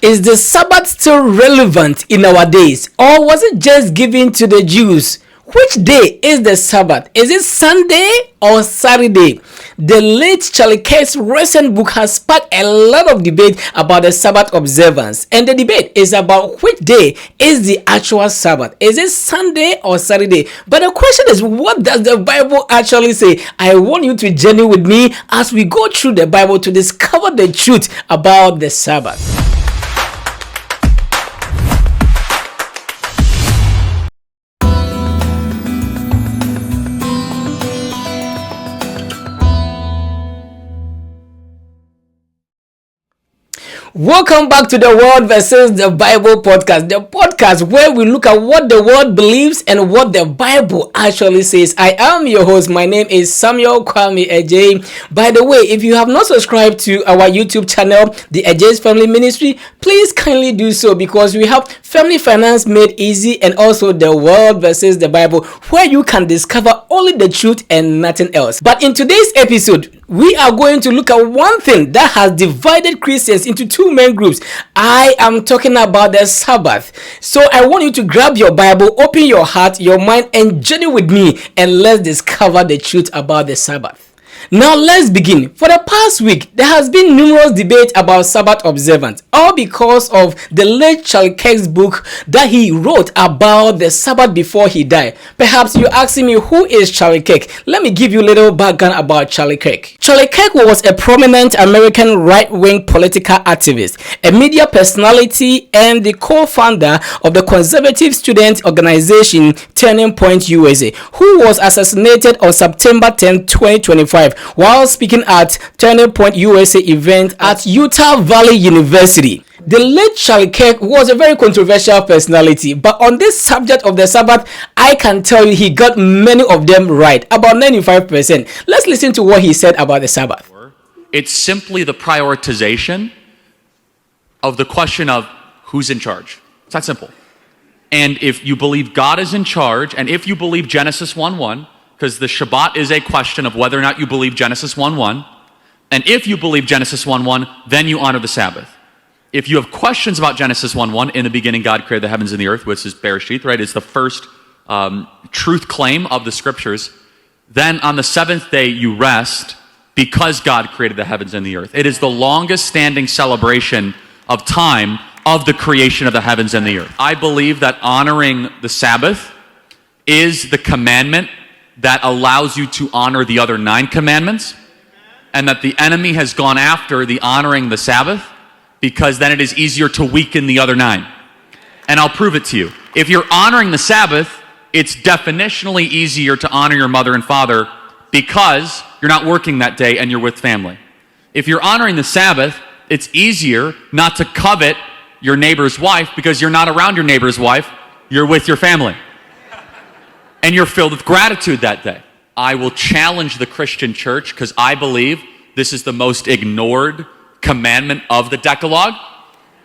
Is the Sabbath still relevant in our days, or was it just given to the Jews? Which day is the Sabbath? Is it Sunday or Saturday? The late Charlie Kirk's recent book has sparked a lot of debate about the Sabbath observance, and the debate is about which day is the actual Sabbath. Is it Sunday or Saturday? But the question is, what does the Bible actually say? I want you to journey with me as we go through the Bible to discover the truth about the Sabbath. Welcome back to the Word versus the Bible podcast, the podcast where we look at what the Word believes and what the Bible actually says. I am your host. My name is Kwame Adjei. By the way, if you have not subscribed to our YouTube channel, the Adjei's Family Ministry, please kindly do so, because we have family finance made easy and also the Word versus the Bible, where you can discover only the truth and nothing else. But in today's episode, we are going to look at one thing that has divided Christians into two main groups. I am talking about the Sabbath. So I want you to grab your Bible, open your heart, your mind, and journey with me, and let's discover the truth about the Sabbath. Now let's begin. For the past week, there has been numerous debate about Sabbath observance, all because of the late Charlie Kirk's book that he wrote about the Sabbath before he died. Perhaps you're asking me, who is Charlie Kirk? Let me give you a little background about Charlie Kirk. Charlie Kirk was a prominent American right-wing political activist, a media personality, and the co-founder of the conservative student organization Turning Point USA, who was assassinated on September 10, 2025. While speaking at Turning Point USA event at Utah Valley University. The late Charlie Kirk was a very controversial personality, but on this subject of the Sabbath, I can tell you he got many of them right, about 95%. Let's listen to what he said about the Sabbath. It's simply the prioritization of the question of who's in charge. It's that simple. And if you believe God is in charge, and if you believe Genesis 1:1, because the Shabbat is a question of whether or not you believe Genesis 1:1. And if you believe Genesis 1:1, then you honor the Sabbath. If you have questions about Genesis 1:1, in the beginning God created the heavens and the earth, which is Bereshit, right? It's the first truth claim of the scriptures. Then on the seventh day you rest because God created the heavens and the earth. It is the longest standing celebration of time of the creation of the heavens and the earth. I believe that honoring the Sabbath is the commandment that allows you to honor the other 9 commandments, and that the enemy has gone after the honoring the Sabbath because then it is easier to weaken the other 9. And I'll prove it to you. If you're honoring the Sabbath, it's definitionally easier to honor your mother and father because you're not working that day and you're with family. If you're honoring the Sabbath, it's easier not to covet your neighbor's wife because you're not around your neighbor's wife, you're with your family. And you're filled with gratitude that day. I will challenge the Christian church because I believe this is the most ignored commandment of the Decalogue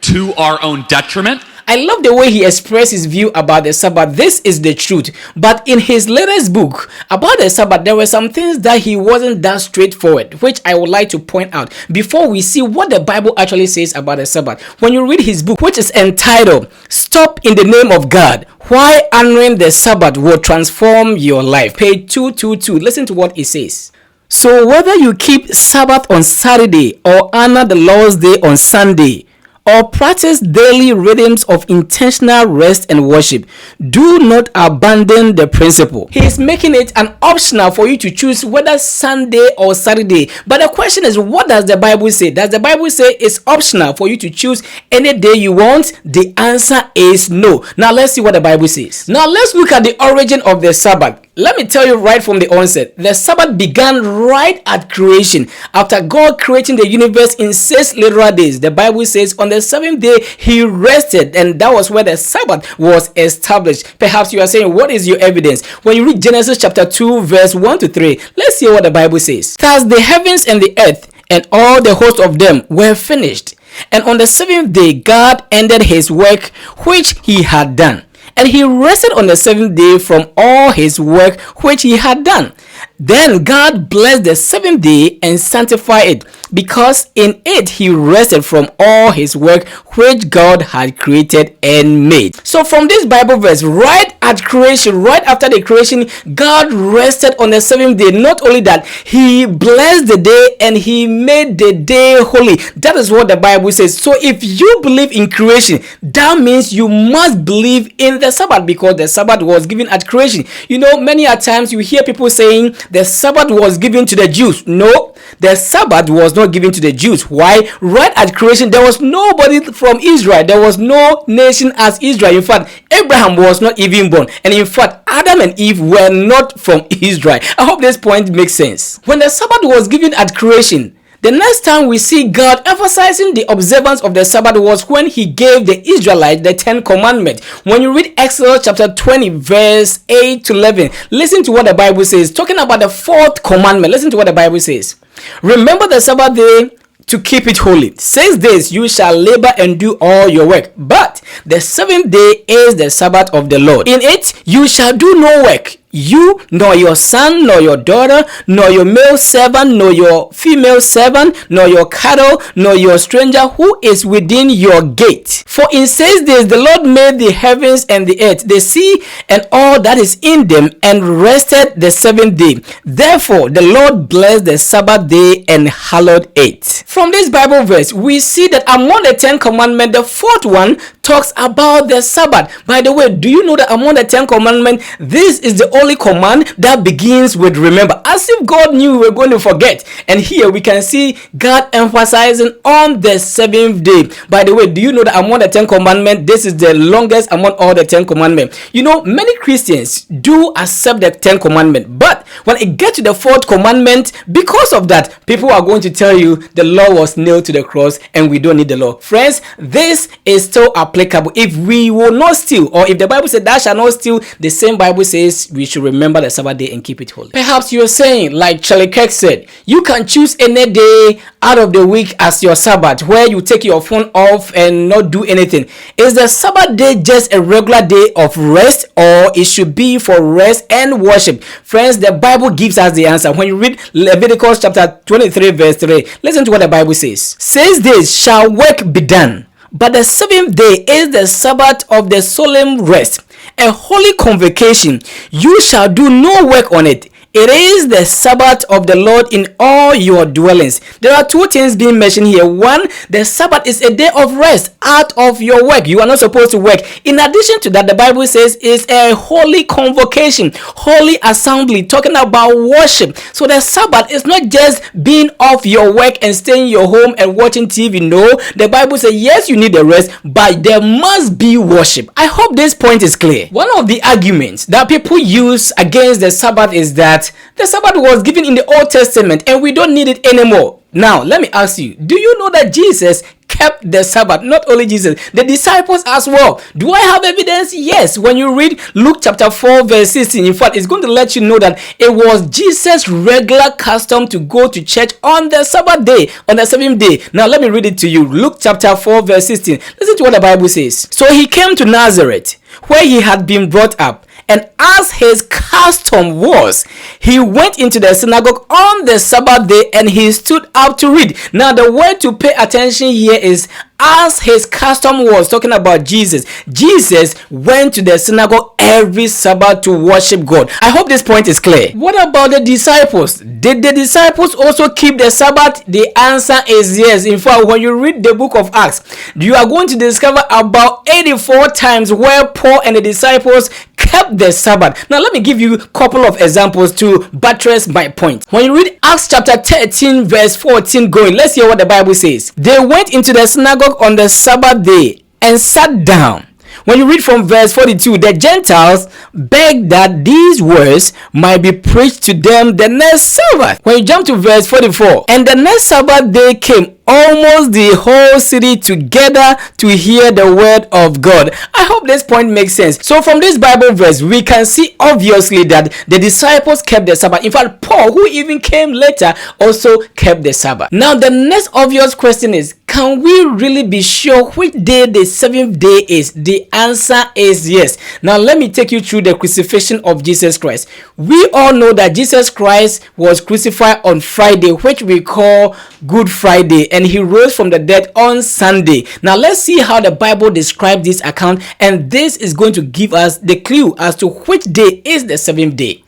to our own detriment. I love the way he expressed his view about the Sabbath. This is the truth. But in his latest book about the Sabbath, there were some things that he wasn't that straightforward, which I would like to point out before we see what the Bible actually says about the Sabbath. When you read his book, which is entitled, Stop in the Name of God, Why Honoring the Sabbath Will Transform Your Life, page 222, listen to what it says. So whether you keep Sabbath on Saturday or honor the Lord's Day on Sunday, or practice daily rhythms of intentional rest and worship, do not abandon the principle. He is making it an optional for you to choose whether Sunday or Saturday. But the question is, what does the Bible say? Does the Bible say it's optional for you to choose any day you want? The answer is no. Now let's see what the Bible says. Now let's look at the origin of the Sabbath. Let me tell you right from the onset, the Sabbath began right at creation. After God creating the universe in 6 literal days, the Bible says on the 7th day he rested, and that was where the Sabbath was established. Perhaps you are saying, what is your evidence? When you read Genesis chapter 2 verse 1 to 3, let's hear what the Bible says. Thus the heavens and the earth and all the host of them were finished, and on the 7th day God ended his work which he had done. And he rested on the 7th day from all his work which he had done. Then God blessed the seventh day and sanctified it, because in it he rested from all his work which God had created and made. So from this Bible verse, right at creation, right after the creation, God rested on the seventh day. Not only that, he blessed the day and he made the day holy. That is what the Bible says. So if you believe in creation, that means you must believe in the Sabbath, because the Sabbath was given at creation. You know, many a times you hear people saying the Sabbath was given to the Jews. No, the Sabbath was not given to the Jews. Why? Right at creation, there was nobody from Israel. There was no nation as Israel. In fact, Abraham was not even born. And in fact, Adam and Eve were not from Israel. I hope this point makes sense. When the Sabbath was given at creation, the next time we see God emphasizing the observance of the Sabbath was when he gave the Israelites the 10 commandments. When you read Exodus chapter 20 verse 8 to 11, listen to what the Bible says. Talking about the fourth commandment, listen to what the Bible says. Remember the Sabbath day to keep it holy. 6 days you shall labor and do all your work, but the seventh day is the Sabbath of the Lord. In it you shall do no work, you, nor your son, nor your daughter, nor your male servant, nor your female servant, nor your cattle, nor your stranger who is within your gate. For in 6 days the Lord made the heavens and the earth, the sea, and all that is in them, and rested the seventh day. Therefore the Lord blessed the Sabbath day and hallowed it. From this Bible verse, we see that among the 10 commandments, the fourth one talks about the Sabbath. By the way, do you know that among the 10 commandments, this is the only command that begins with remember, as if God knew we were going to forget. And here we can see God emphasizing on the seventh day. By the way, do you know that among the 10 commandments, this is the longest among all the 10 commandments? You know, many Christians do accept the 10 commandments, but when it gets to the fourth commandment, because of that, people are going to tell you the law was nailed to the cross and we don't need the law. Friends, this is still applicable. If we will not steal, or if the Bible says thou shalt not steal, the same Bible says we should remember the Sabbath day and keep it holy. Perhaps you're saying, like Kirk said, you can choose any day out of the week as your Sabbath, where you take your phone off and not do anything. Is the Sabbath day just a regular day of rest, or it should be for rest and worship? Friends, the Bible gives us the answer. When you read Leviticus chapter 23 verse 3, listen to what the Bible says. 6 days shall work be done, but the seventh day is the Sabbath of the solemn rest, a holy convocation. You shall do no work on it. It is the Sabbath of the Lord in all your dwellings. There are two things being mentioned here. One, the Sabbath is a day of rest out of your work. You are not supposed to work. In addition to that, the Bible says it's a holy convocation, holy assembly, talking about worship. So the Sabbath is not just being off your work and staying in your home and watching TV. No, the Bible says yes, you need a rest, but there must be worship. I hope this point is clear. One of the arguments that people use against the Sabbath is that the Sabbath was given in the Old Testament and we don't need it anymore. Now, let me ask you, do you know that Jesus kept the Sabbath? Not only Jesus, the disciples as well. Do I have evidence? Yes. When you read Luke chapter 4 verse 16, in fact, it's going to let you know that it was Jesus' regular custom to go to church on the Sabbath day, on the seventh day. Now, let me read it to you. Luke chapter 4 verse 16. Listen to what the Bible says. So he came to Nazareth, where he had been brought up. And as his custom was, he went into the synagogue on the Sabbath day and he stood up to read. Now, the word to pay attention here is as his custom was, talking about Jesus. Jesus went to the synagogue every Sabbath to worship God. I hope this point is clear. What about the disciples? Did the disciples also keep the Sabbath? The answer is yes. In fact, when you read the book of Acts, you are going to discover about 84 times where Paul and the disciples kept the Sabbath. Now, let me give you a couple of examples to buttress my point. When you read Acts chapter 13 verse 14 going, let's hear what the Bible says. They went into the synagogue on the Sabbath day and sat down. When you read from verse 42, the Gentiles begged that these words might be preached to them the next Sabbath. When you jump to verse 44, and the next Sabbath day came, almost the whole city together to hear the word of God. I hope this point makes sense. So from this Bible verse, we can see obviously that the disciples kept the Sabbath. In fact, Paul, who even came later, also kept the Sabbath. Now, the next obvious question is, can we really be sure which day the seventh day is? The answer is yes. Now let me take you through the crucifixion of Jesus Christ. We all know that Jesus Christ was crucified on Friday, which we call Good Friday, and he rose from the dead on Sunday. Now let's see how the Bible describes this account, and this is going to give us the clue as to which day is the seventh day.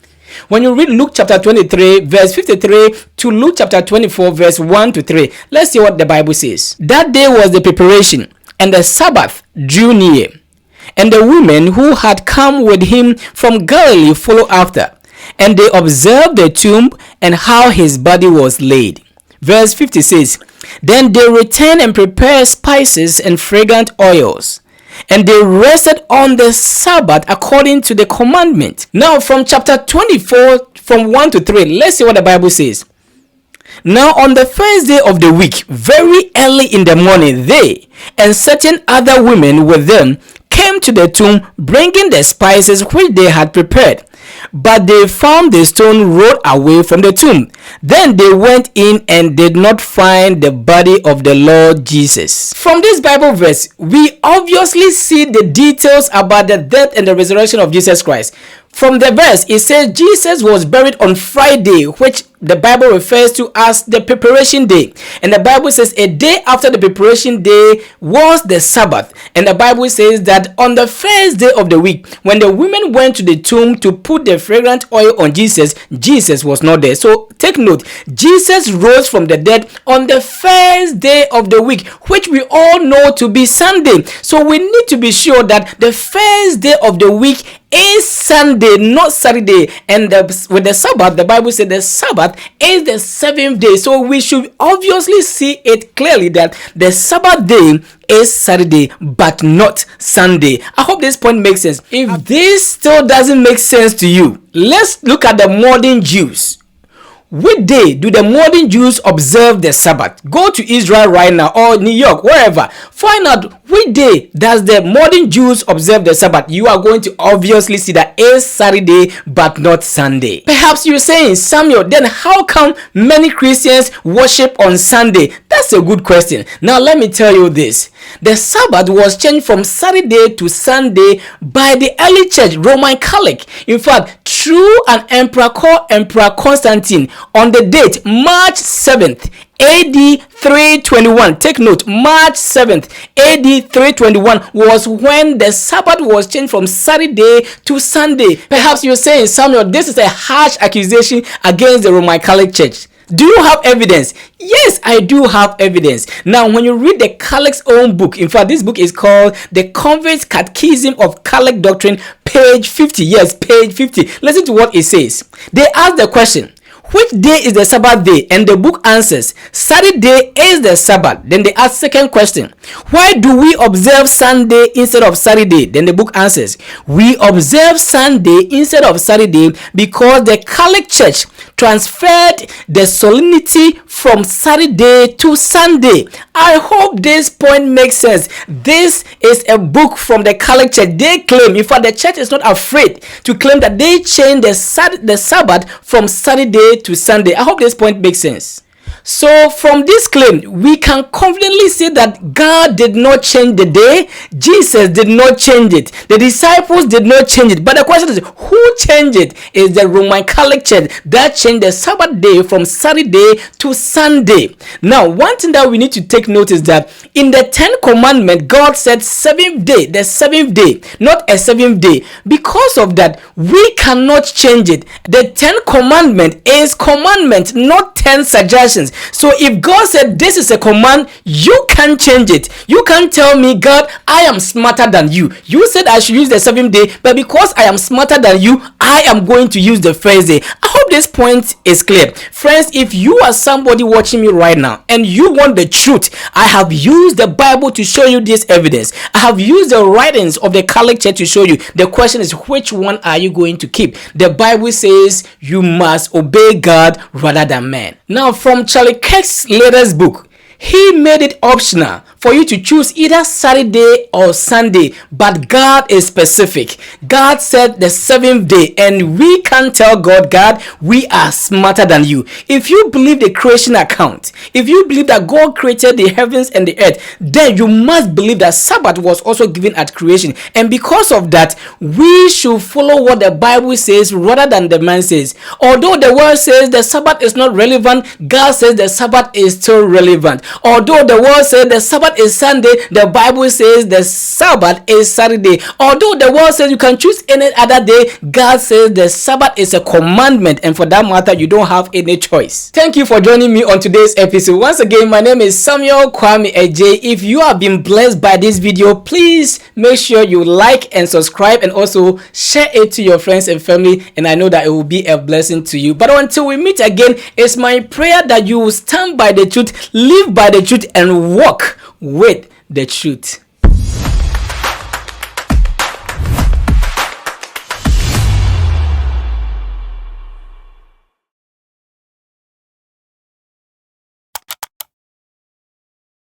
When you read Luke chapter 23 verse 53 to Luke chapter 24 verse 1 to 3, let's see what the Bible says. That day was the preparation, and the Sabbath drew near, and the women who had come with him from Galilee followed after, and they observed the tomb and how his body was laid. Verse 50 says, then they returned and prepared spices and fragrant oils, and they rested on the Sabbath according to the commandment. Now from chapter 24 from 1 to 3, let's see what the Bible says. Now on the first day of the week, very early in the morning, they and certain other women with them came to the tomb, bringing the spices which they had prepared. But they found the stone rolled away from the tomb. Then they went in and did not find the body of the Lord Jesus. From this Bible verse, we obviously see the details about the death and the resurrection of Jesus Christ. From the verse, it says Jesus was buried on Friday, which the Bible refers to as the preparation day. And the Bible says a day after the preparation day was the Sabbath. And the Bible says that on the first day of the week, when the women went to the tomb to put the fragrant oil on Jesus, Jesus was not there. So take note, Jesus rose from the dead on the first day of the week, which we all know to be Sunday. So we need to be sure that the first day of the week is Sunday, not Saturday. And with the Sabbath, the Bible said the Sabbath is the seventh day. So we should obviously see it clearly that the Sabbath day is Saturday, but not Sunday. I hope this point makes sense. If this still doesn't make sense to you, let's look at the modern Jews. Which day do the modern Jews observe the Sabbath? Go to Israel right now, or New York, wherever. Find out which day does the modern Jews observe the Sabbath. You are going to obviously see that it's Saturday, but not Sunday. Perhaps you're saying, Samuel, then how come many Christians worship on Sunday? That's a good question. Now let me tell you this. The Sabbath was changed from Saturday to Sunday by the early church, Roman Catholic. In fact, through an emperor called Emperor Constantine, on the date March 7th, AD 321. Take note, March 7th, AD 321 was when the Sabbath was changed from Saturday to Sunday. Perhaps you're saying, Samuel, this is a harsh accusation against the Roman Catholic Church. Do you have evidence? Yes, I do have evidence. Now, when you read the Catholic's own book, in fact, this book is called The Convert's Catechism of Catholic Doctrine, page 50. Yes, page 50. Listen to what it says. They ask the question, which day is the Sabbath day? And the book answers, Saturday is the Sabbath. Then they ask second question, why do we observe Sunday instead of Saturday? Then the book answers, we observe Sunday instead of Saturday because the Catholic Church transferred the solemnity from Saturday to Sunday. I hope this point makes sense. This is a book from the Catholic Church. They claim, in fact, the church is not afraid to claim that they changed the Sabbath from Saturday to Sunday. I hope this point makes sense. So from this claim, we can confidently say that God did not change the day. Jesus did not change it. The disciples did not change it. But the question is, who changed it? Is the Roman Catholic Church that changed the Sabbath day from Saturday to Sunday. Now, one thing that we need to take note is that in the 10th commandment, God said seventh day, the seventh day, not a seventh day. Because of that, we cannot change it. The 10th commandment is commandment, not 10 suggestions. So if God said this is a command, you can't change it. You can't tell me, God, I am smarter than you. You said I should use the seventh day, but because I am smarter than you, I am going to use the first day. I hope this point is clear. Friends, if you are somebody watching me right now and you want the truth, I have used the Bible to show you this evidence. I have used the writings of the Catholic Church to show you. The question is, which one are you going to keep? The Bible says you must obey God rather than man. Now, from Charlie Kirk's latest book, he made it optional for you to choose either Saturday or Sunday, but God is specific. God said the seventh day, and we can't tell God, we are smarter than you. If you believe the creation account, if you believe that God created the heavens and the earth, then you must believe that Sabbath was also given at creation. And because of that, we should follow what the Bible says rather than the man says. Although the word says the Sabbath is not relevant, God says the Sabbath is still relevant. Although the word says the Sabbath is Sunday, the Bible says the Sabbath is Saturday. Although the word says you can choose any other day, God says the Sabbath is a commandment, and for that matter, you don't have any choice. Thank you for joining me on today's episode. Once again, my name is Kwame Adjei. If you have been blessed by this video, please make sure you like and subscribe, and also share it to your friends and family, and I know that it will be a blessing to you. But until we meet again, it's my prayer that you will stand by the truth, live by the truth, and walk with the truth.